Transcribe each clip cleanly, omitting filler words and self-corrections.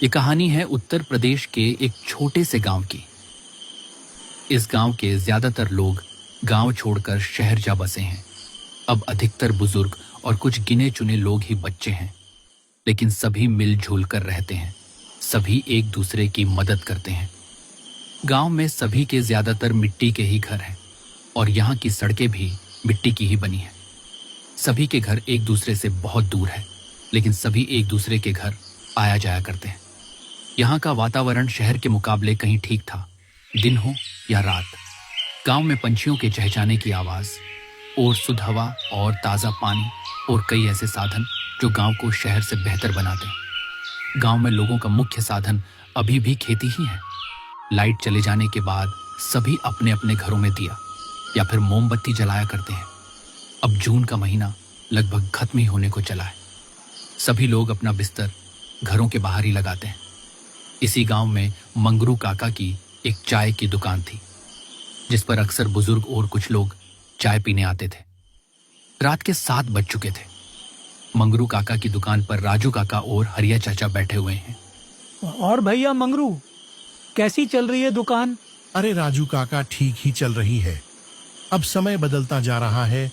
ये कहानी है उत्तर प्रदेश के एक छोटे से गांव की। इस गांव के ज्यादातर लोग गांव छोड़कर शहर जा बसे हैं। अब अधिकतर बुजुर्ग और कुछ गिने चुने लोग ही बच्चे हैं, लेकिन सभी मिलजुल कर रहते हैं। सभी एक दूसरे की मदद करते हैं। गांव में सभी के ज्यादातर मिट्टी के ही घर हैं और यहाँ की सड़कें भी मिट्टी की ही बनी हैं। सभी के घर एक दूसरे से बहुत दूर है, लेकिन सभी एक दूसरे के घर आया जाया करते हैं। यहाँ का वातावरण शहर के मुकाबले कहीं ठीक था। दिन हो या रात, गांव में पंछियों के चहचहाने की आवाज और शुद्ध हवा और ताज़ा पानी और कई ऐसे साधन जो गांव को शहर से बेहतर बनाते हैं। गांव में लोगों का मुख्य साधन अभी भी खेती ही है। लाइट चले जाने के बाद सभी अपने अपने घरों में दिया या फिर मोमबत्ती जलाया करते हैं। अब जून का महीना लगभग खत्म ही होने को चला है। सभी लोग अपना बिस्तर घरों के बाहर ही लगाते हैं। इसी गांव में मंगरू काका की एक चाय की दुकान थी, जिस पर अक्सर बुजुर्ग और कुछ लोग चाय पीने आते थे। रात के 7 बज चुके थे। मंगरू काका की दुकान पर राजू काका और हरिया चाचा बैठे हुए हैं। और भैया मंगरू, कैसी चल रही है दुकान? अरे राजू काका, ठीक ही चल रही है। अब समय बदलता जा रहा है।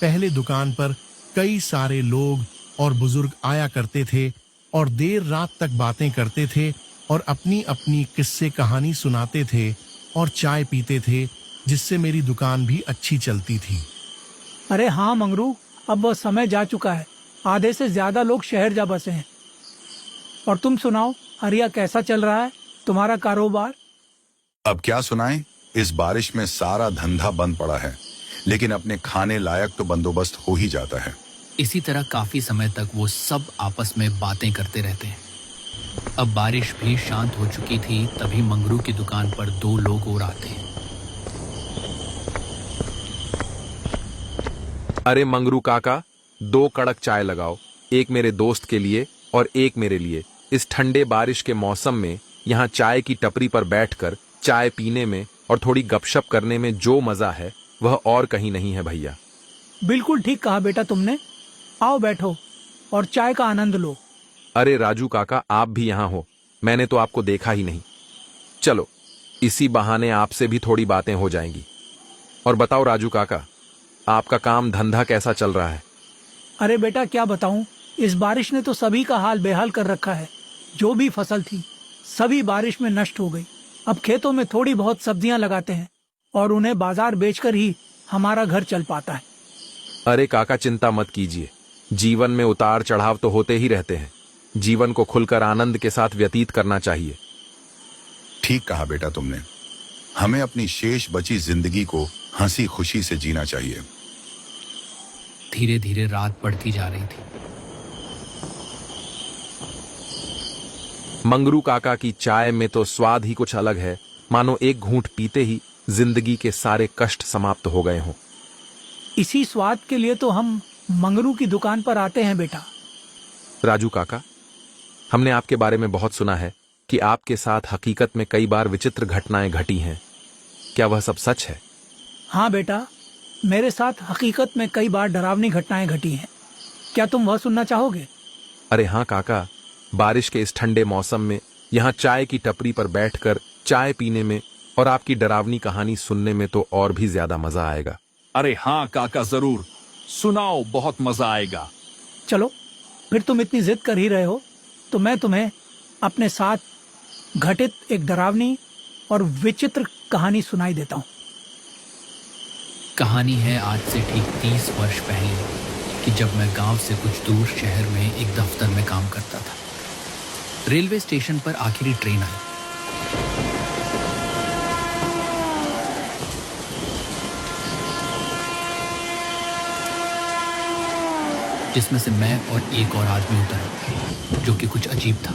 पहले दुकान पर कई सारे लोग और बुजुर्ग आया करते थे और देर रात तक बातें करते थे और अपनी अपनी किस्से कहानी सुनाते थे और चाय पीते थे, जिससे मेरी दुकान भी अच्छी चलती थी। अरे हाँ मंगरू, अब वह समय जा चुका है। आधे से ज्यादा लोग शहर जा बसे हैं। और तुम सुनाओ हरिया, कैसा चल रहा है तुम्हारा कारोबार? अब क्या सुनाएं? इस बारिश में सारा धंधा बंद पड़ा है, लेकिन अपने खाने लायक तो बंदोबस्त हो ही जाता है। इसी तरह काफी समय तक वो सब आपस में बातें करते रहते हैं। अब बारिश भी शांत हो चुकी थी, तभी मंगरू की दुकान पर 2 लोग और आते हैं। अरे मंगरू काका, 2 कड़क चाय लगाओ, एक मेरे दोस्त के लिए और एक मेरे लिए। इस ठंडे बारिश के मौसम में यहाँ चाय की टपरी पर बैठकर चाय पीने में और थोड़ी गपशप करने में जो मजा है वह और कहीं नहीं है भैया। बिल्कुल ठीक कहा बेटा तुमने। आओ बैठो और चाय का आनंद लो। अरे राजू काका, आप भी यहाँ हो? मैंने तो आपको देखा ही नहीं। चलो, इसी बहाने आपसे भी थोड़ी बातें हो जाएंगी। और बताओ राजू काका, आपका काम धंधा कैसा चल रहा है? अरे बेटा क्या बताऊं, इस बारिश ने तो सभी का हाल बेहाल कर रखा है। जो भी फसल थी सभी बारिश में नष्ट हो गई। अब खेतों में थोड़ी बहुत सब्जियां लगाते हैं और उन्हें बाजार बेचकर ही हमारा घर चल पाता है। अरे काका, चिंता मत कीजिए। जीवन में उतार चढ़ाव तो होते ही रहते हैं। जीवन को खुलकर आनंद के साथ व्यतीत करना चाहिए। ठीक कहा बेटा तुमने। हमें अपनी शेष बची जिंदगी को हंसी खुशी से जीना चाहिए। धीरे धीरे रात बढ़ती जा रही थी। मंगरू काका की चाय में तो स्वाद ही कुछ अलग है, मानो एक घूंट पीते ही जिंदगी के सारे कष्ट समाप्त हो गए हों। इसी स्वाद के लिए तो हम मंगरू की दुकान पर आते हैं बेटा। राजू काका, हमने आपके बारे में बहुत सुना है कि आपके साथ हकीकत में कई बार विचित्र घटनाएं घटी हैं। क्या वह सब सच है? हाँ बेटा, मेरे साथ हकीकत में कई बार डरावनी घटनाएं घटी हैं। क्या तुम वह सुनना चाहोगे? अरे हाँ काका, बारिश के इस ठंडे मौसम में यहाँ चाय की टपरी पर बैठकर चाय पीने में और आपकी डरावनी कहानी सुनने में तो और भी ज्यादा मजा आएगा। अरे हाँ काका, जरूर सुनाओ, बहुत मजा आएगा। चलो फिर, तुम इतनी जिद कर ही रहे हो तो मैं तुम्हें अपने साथ घटित एक डरावनी और विचित्र कहानी सुनाई देता हूँ। कहानी है आज से ठीक 30 वर्ष पहले कि जब मैं गांव से कुछ दूर शहर में एक दफ्तर में काम करता था। रेलवे स्टेशन पर आखिरी ट्रेन आई। जिसमें से मैं और एक और आदमी उतरा, जो कि कुछ अजीब था।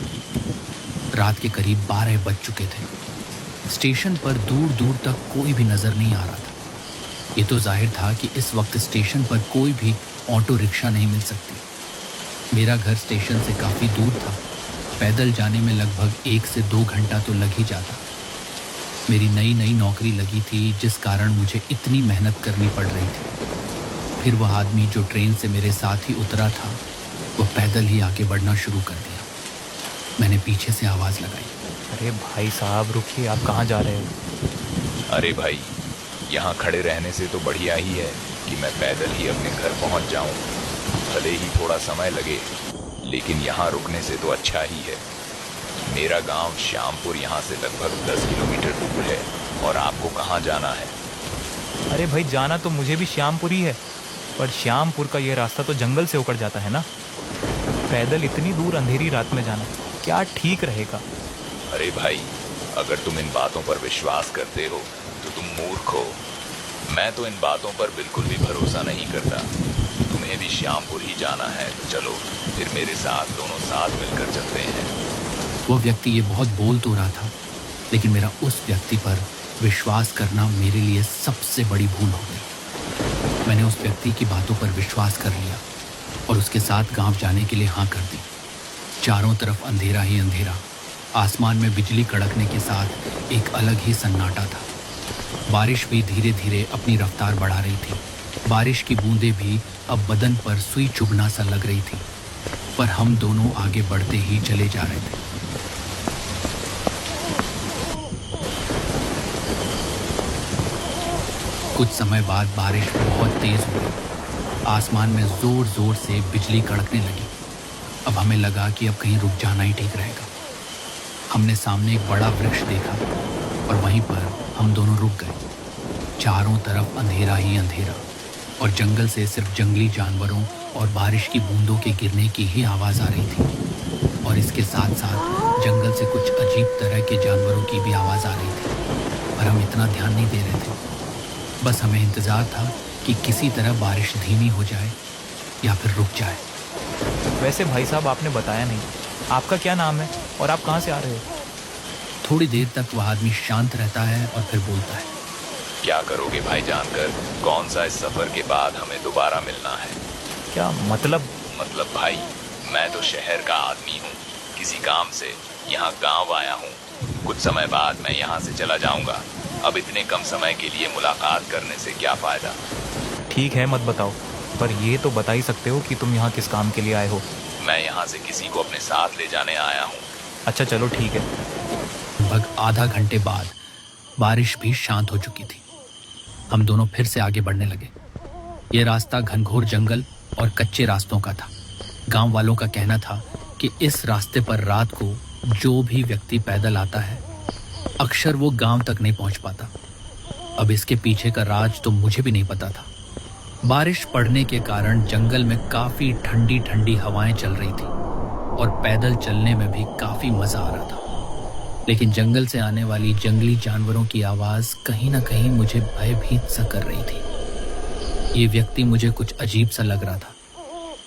रात के करीब 12 बज चुके थे। स्टेशन पर दूर दूर तक कोई भी नजर नहीं आ रहा था। ये तो जाहिर था कि इस वक्त स्टेशन पर कोई भी ऑटो रिक्शा नहीं मिल सकती। मेरा घर स्टेशन से काफी दूर था। पैदल जाने में लगभग 1 से 2 घंटा तो लग ही जाता। मेरी नई नई नौकरी लगी थी, जिस कारण मुझे इतनी मेहनत करनी पड़ रही थी। फिर वह आदमी जो ट्रेन से मेरे साथ ही उतरा था, वो पैदल ही आगे बढ़ना शुरू कर दिया। मैंने पीछे से आवाज लगाई। अरे भाई साहब रुकिए, आप कहाँ जा रहे हो? अरे भाई, यहाँ खड़े रहने से तो बढ़िया ही है कि मैं पैदल ही अपने घर पहुँच जाऊँ। भले ही थोड़ा समय लगे, लेकिन यहाँ रुकने से तो अच्छा ही है। मेरा गांव श्यामपुर यहाँ से लगभग 10 किलोमीटर दूर है। और आपको कहाँ जाना है? अरे भाई जाना तो मुझे भी श्यामपुर ही है, पर श्यामपुर का ये रास्ता तो जंगल से होकर जाता है ना। पैदल इतनी दूर अंधेरी रात में जाना क्या ठीक रहेगा? अरे भाई, अगर तुम इन बातों पर विश्वास करते हो तो तुम मूर्ख हो। मैं तो इन बातों पर बिल्कुल भी भरोसा नहीं करता। तुम्हें भी श्यामपुर ही जाना है तो चलो, फिर मेरे साथ दोनों साथ मिलकर चलते हैं। वो व्यक्ति ये बहुत बोल तो रहा था, लेकिन मेरा उस व्यक्ति पर विश्वास करना मेरे लिए सबसे बड़ी भूल हो गई। मैंने उस व्यक्ति की बातों पर विश्वास कर लिया और उसके साथ गांव जाने के लिए हाँ कर दी। चारों तरफ अंधेरा ही अंधेरा। आसमान में बिजली कड़कने के साथ एक अलग ही सन्नाटा था। बारिश भी धीरे धीरे अपनी रफ्तार बढ़ा रही थी। बारिश की बूंदें भी अब बदन पर सुई चुभना सा लग रही थी, पर हम दोनों आगे बढ़ते ही चले जा रहे थे। कुछ समय बाद बारिश बहुत तेज हो गई। आसमान में जोर जोर से बिजली कड़कने लगी। अब हमें लगा कि अब कहीं रुक जाना ही ठीक रहेगा। हमने सामने एक बड़ा वृक्ष देखा और वहीं पर हम दोनों रुक गए। चारों तरफ अंधेरा ही अंधेरा और जंगल से सिर्फ जंगली जानवरों और बारिश की बूंदों के गिरने की ही आवाज़ आ रही थी। और इसके साथ साथ जंगल से कुछ अजीब तरह के जानवरों की भी आवाज़ आ रही थी, पर हम इतना ध्यान नहीं दे रहे थे। बस हमें इंतज़ार था कि किसी तरह बारिश धीमी हो जाए या फिर रुक जाए। वैसे भाई साहब आपने बताया नहीं, आपका क्या नाम है और आप कहाँ से आ रहे हो? थोड़ी देर तक वह आदमी शांत रहता है और फिर बोलता है, क्या करोगे भाई जानकर? कौन सा इस सफर के बाद हमें दोबारा मिलना है? क्या मतलब? मतलब भाई, मैं तो शहर का आदमी हूँ, किसी काम से यहाँ गांव आया हूँ। कुछ समय बाद मैं यहाँ से चला जाऊँगा। अब इतने कम समय के लिए मुलाकात करने से क्या फ़ायदा? ठीक है मत बताओ, पर ये तो बता ही सकते हो कि तुम यहाँ किस काम के लिए आए हो। मैं यहाँ से किसी को अपने साथ ले जाने आया हूँ। अच्छा चलो ठीक है। लगभग आधा घंटे बाद बारिश भी शांत हो चुकी थी। हम दोनों फिर से आगे बढ़ने लगे। ये रास्ता घनघोर जंगल और कच्चे रास्तों का था। गांव वालों का कहना था कि इस रास्ते पर रात को जो भी व्यक्ति पैदल आता है, अक्सर वो गांव तक नहीं पहुंच पाता। अब इसके पीछे का राज तो मुझे भी नहीं पता था। बारिश पड़ने के कारण जंगल में काफी ठंडी ठंडी हवाएं चल रही थी और पैदल चलने में भी काफी मजा आ रहा था। लेकिन जंगल से आने वाली जंगली जानवरों की आवाज कहीं ना कहीं मुझे भयभीत सा कर रही थी। ये व्यक्ति मुझे कुछ अजीब सा लग रहा था,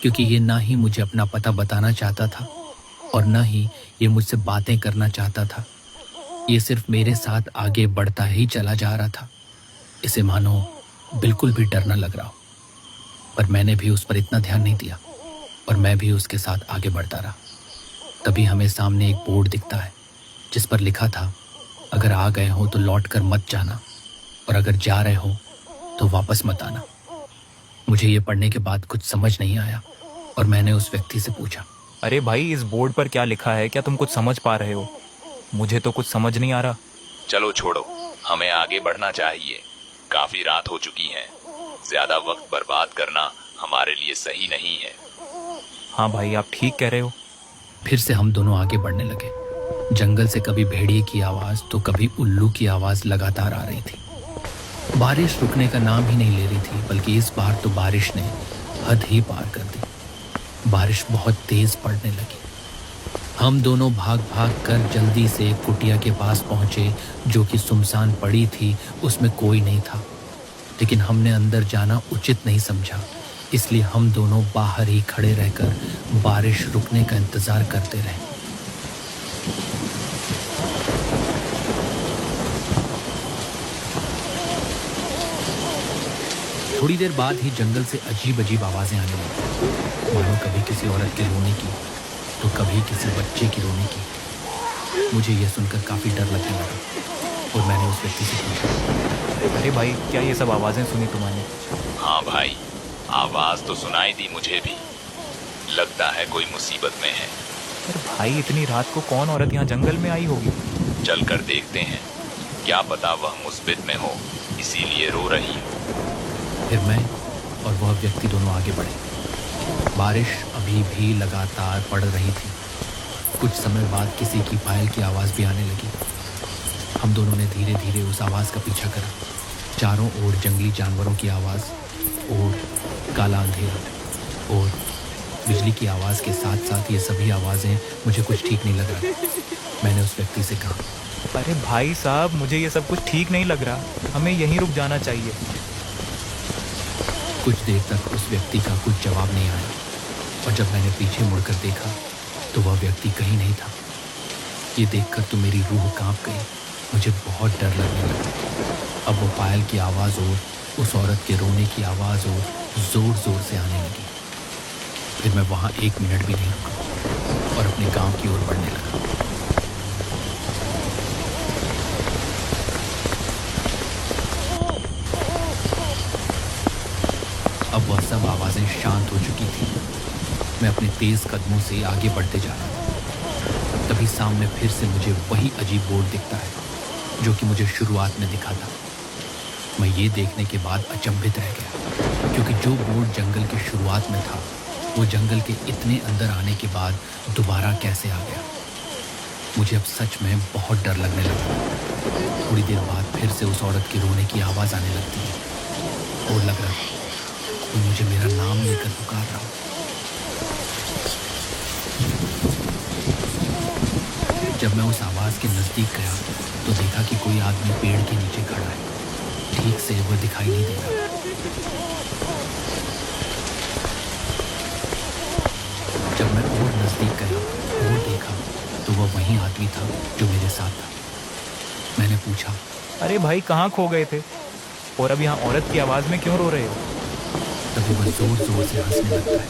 क्योंकि ये ना ही मुझे अपना पता बताना चाहता था और न ही ये मुझसे बातें करना चाहता था। ये सिर्फ मेरे साथ आगे बढ़ता ही चला जा रहा था। इसे मानो बिल्कुल भी डर न लग रहा हो। पर मैंने भी उस पर इतना ध्यान नहीं दिया और मैं भी उसके साथ आगे बढ़ता रहा। तभी हमें सामने एक बोर्ड दिखता है जिस पर लिखा था, अगर आ गए हो तो लौट कर मत जाना और अगर जा रहे हो तो वापस मत आना। मुझे ये पढ़ने के बाद कुछ समझ नहीं आया और मैंने उस व्यक्ति से पूछा, अरे भाई इस बोर्ड पर क्या लिखा है, क्या तुम कुछ समझ पा रहे हो? मुझे तो कुछ समझ नहीं आ रहा। चलो छोड़ो, हमें आगे बढ़ना चाहिए। काफी रात हो चुकी है, ज्यादा वक्त बर्बाद करना हमारे लिए सही नहीं है। हाँ भाई आप ठीक कह रहे हो। फिर से हम दोनों आगे बढ़ने लगे। जंगल से कभी भेड़िए की आवाज तो कभी उल्लू की आवाज लगातार आ रही थी। बारिश रुकने का नाम ही नहीं ले रही थी, बल्कि इस बार तो बारिश ने हद ही पार कर दी। बारिश बहुत तेज पड़ने लगी। हम दोनों भाग भाग कर जल्दी से कुटिया के पास पहुंचे, जो कि सुनसान पड़ी थी, उसमें कोई नहीं था। लेकिन हमने अंदर जाना उचित नहीं समझा, इसलिए हम दोनों बाहर ही खड़े रहकर बारिश रुकने का इंतजार करते रहे। थोड़ी देर बाद ही जंगल से अजीब अजीब आवाजें आने लगी, मानो कभी किसी औरत के रोने की तो कभी किसी बच्चे की रोने की। मुझे यह सुनकर काफी डर लगने लगा और मैंने उस व्यक्ति से पूछा, अरे भाई क्या ये सब आवाजें सुनी तुम्हारी? हाँ भाई, आवाज तो सुनाई दी मुझे भी। लगता है कोई मुसीबत में है। पर भाई इतनी रात को कौन औरत यहाँ जंगल में आई होगी? चल कर देखते हैं, क्या पता वह मुस्बित में हो, इसीलिए रो रही हो। फिर मैं और वह व्यक्ति दोनों आगे बढ़े। बारिश अभी भी लगातार पड़ रही थी। कुछ समय बाद किसी की पायल की आवाज़ भी आने लगी। हम दोनों ने धीरे धीरे उस आवाज़ का पीछा करा। चारों ओर जंगली जानवरों की आवाज़ और काला अंधेरा और बिजली की आवाज़ के साथ साथ ये सभी आवाज़ें मुझे कुछ ठीक नहीं लग रहा। मैंने उस व्यक्ति से कहा, अरे भाई साहब, मुझे ये सब कुछ ठीक नहीं लग रहा, हमें यहीं रुक जाना चाहिए। कुछ देर तक उस व्यक्ति का कुछ जवाब नहीं आया और जब मैंने पीछे मुड़कर देखा तो वह व्यक्ति कहीं नहीं था। ये देखकर तो मेरी रूह कांप गई। मुझे बहुत डर लगने लगा। अब वो पायल की आवाज़ और उस औरत के रोने की आवाज़ और ज़ोर ज़ोर से आने लगी। फिर मैं वहाँ 1 मिनट भी नहीं रुका और अपने गांव की ओर बढ़ने लगा। अब वह सब आवाज़ें शांत हो चुकी थी। मैं अपने तेज़ कदमों से आगे बढ़ते जा रहा था। तभी सामने फिर से मुझे वही अजीब बोर्ड दिखता है जो कि मुझे शुरुआत में दिखा था। मैं ये देखने के बाद अचंभित रह गया, क्योंकि जो बोर्ड जंगल की शुरुआत में था वो जंगल के इतने अंदर आने के बाद दोबारा कैसे आ गया। मुझे अब सच में बहुत डर लगने लगा। थोड़ी देर बाद फिर से उस औरत की रोने की आवाज़ आने लगती है और लग रहा था कोई मुझे मेरा नाम लेकर पुकार रहा हो। जब मैं उस आवाज़ के नज़दीक गया तो देखा कि कोई आदमी पेड़ के नीचे खड़ा है। ठीक से वह दिखाई नहीं दे रहा। जब मैं और नज़दीक गया और देखा तो वह वही आदमी था जो मेरे साथ था। मैंने पूछा, अरे भाई, कहाँ खो गए थे और अब यहाँ औरत की आवाज़ में क्यों रो रहे हो? तभी वह जोर जोर से हंसने लगता है।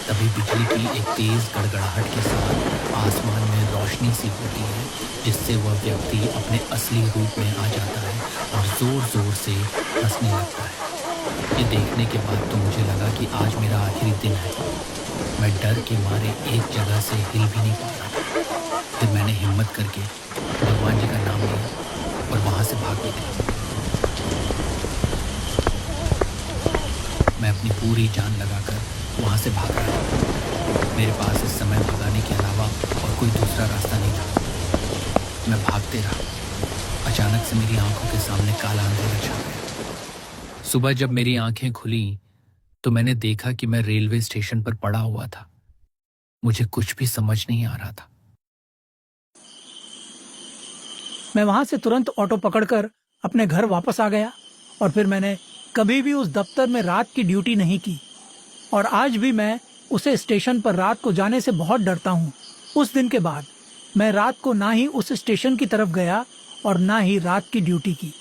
तभी बिजली की एक तेज गड़गड़ाहट के साथ आसमान में रोशनी सी होती है, जिससे वह व्यक्ति अपने असली रूप में आ जाता है और जोर जोर से हंसने लगता है। ये देखने के बाद तो मुझे लगा कि आज मेरा आखिरी दिन है। मैं डर के मारे एक जगह से हिल भी नहीं पा रहा। फिर मैंने हिम्मत करके भगवान जी का नाम लिया और वहाँ से भाग निकला। मैं अपनी पूरी जान लगाकर वहाँ से भाग रहा था। मेरे पास इस समय भगाने के अलावा और कोई दूसरा रास्ता नहीं था। मैं भागते रहा। अचानक से मेरी आंखों के सामने काला अंधेरा छा गया। सुबह जब मेरी आंखें खुली तो मैंने देखा कि मैं रेलवे स्टेशन पर पड़ा हुआ था। मुझे कुछ भी समझ नहीं आ रहा था। मैं वहां से तुरंत ऑटो पकड़कर अपने घर वापस आ गया और फिर मैंने कभी भी उस दफ्तर में रात की ड्यूटी नहीं की और आज भी मैं उसे स्टेशन पर रात को जाने से बहुत डरता हूँ। उस दिन के बाद मैं रात को ना ही उस स्टेशन की तरफ गया और ना ही रात की ड्यूटी की।